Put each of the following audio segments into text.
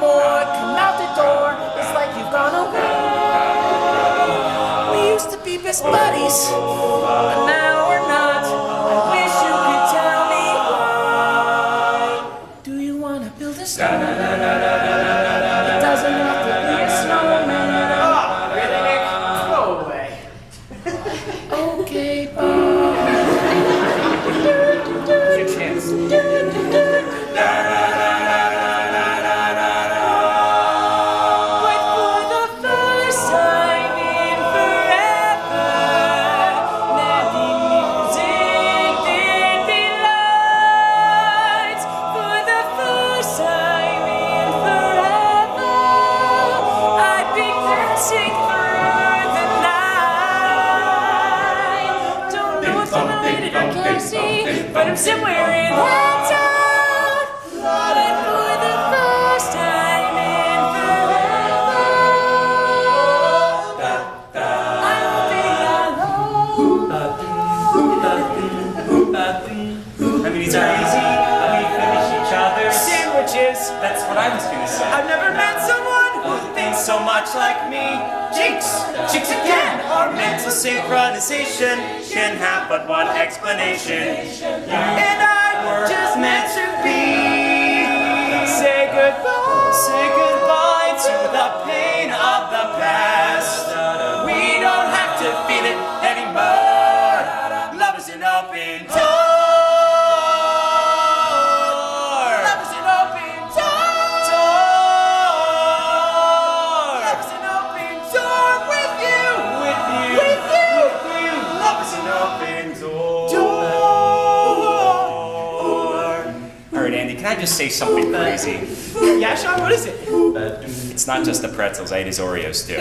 more. Come out the door, it's like you've gone away. We used to be best buddies, but now we're not. I wish you could tell me why. Do you want to build a snowman? It doesn't have to be a snowman. Oh, really, Nick? Go away. Okay, bye. Here's your chance. But I'm somewhere in that town, but for the first time in forever, I'll be alone. I mean, these are easy. We finish each other. Sandwiches. That's what I was gonna say. I've never met someone who thinks so much like me. Jinx! Jinx again! Our mental synchronization can have but one explanation. You and I were just meant to be. Say goodbye. Say goodbye to the pain of the past. We don't have to feel it anymore. Love is an open door. Love is an open door. Love is an open door with you. With you. With you. Love is an open door. Alright, Andy, can I just say something crazy? Yeah, Sean, what is it? It's not just the pretzels, I ate his Oreos too.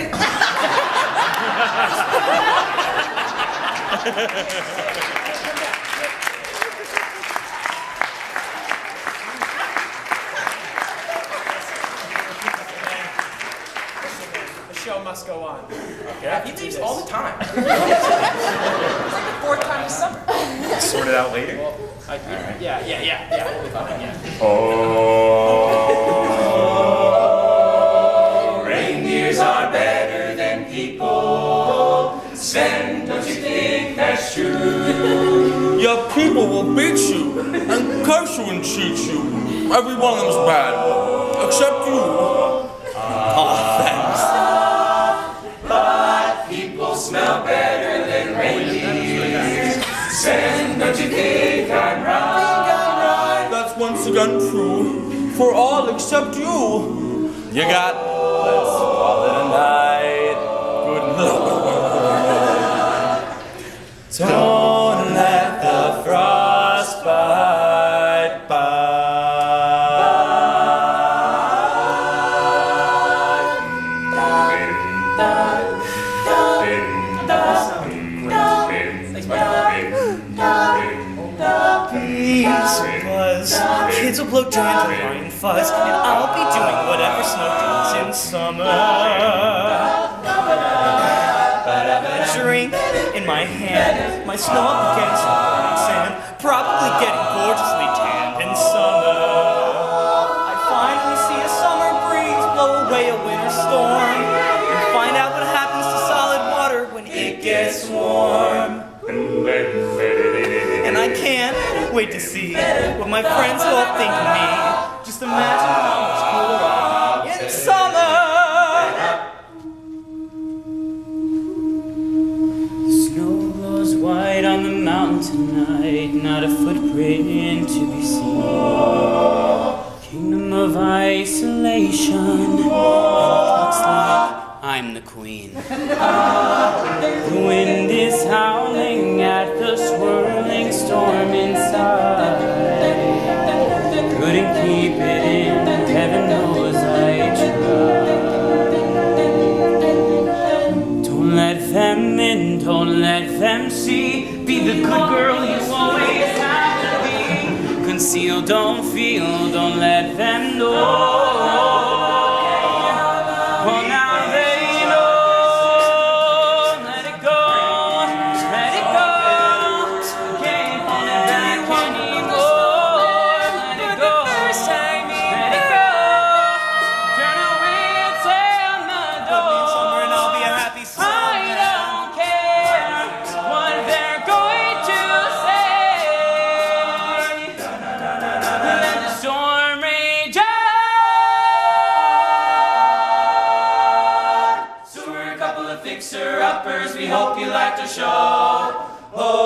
The show must go on. Okay. He leaves all the time. It's like the fourth time this summer. Sort it out later. Well, yeah. We'll be fine, yeah. Oh, reindeers are better than people. Sven, don't you think that's true? Your people will beat you and curse you and cheat you. Every one of them's bad, except you. Thanks. But people smell better than reindeers. Sven, don't you think I'm right? That's once again true for all except you. You got, let's call it a night. Good luck. Don't let the frostbite bite. Kids will blow giant Hawaiian fuzz, and I'll be doing whatever snow does in summer. A drink in my hand, my snow up against the burning sand, probably getting gorgeously tanned in summer. I finally see a summer breeze blow away a winter storm, and find out what happens to solid water when it gets warm. And I can't wait to see what my friends will think of me. Just imagine how much cooler I'll be in summer. Snow glows white on the mountain tonight, not a footprint to be seen. Kingdom of isolation, and it looks like I'm the queen. The wind is howling at the swirling storm inside. Couldn't keep it in, heaven knows I tried. Don't let them in, don't let them see. Be the good girl you always have to be. Conceal, don't feel, don't let them know. Well, now they know. Let it go, let it go. Can't hold it back anymore. Let it go, let it go. the fixer-uppers, we hope you liked our show. Oh,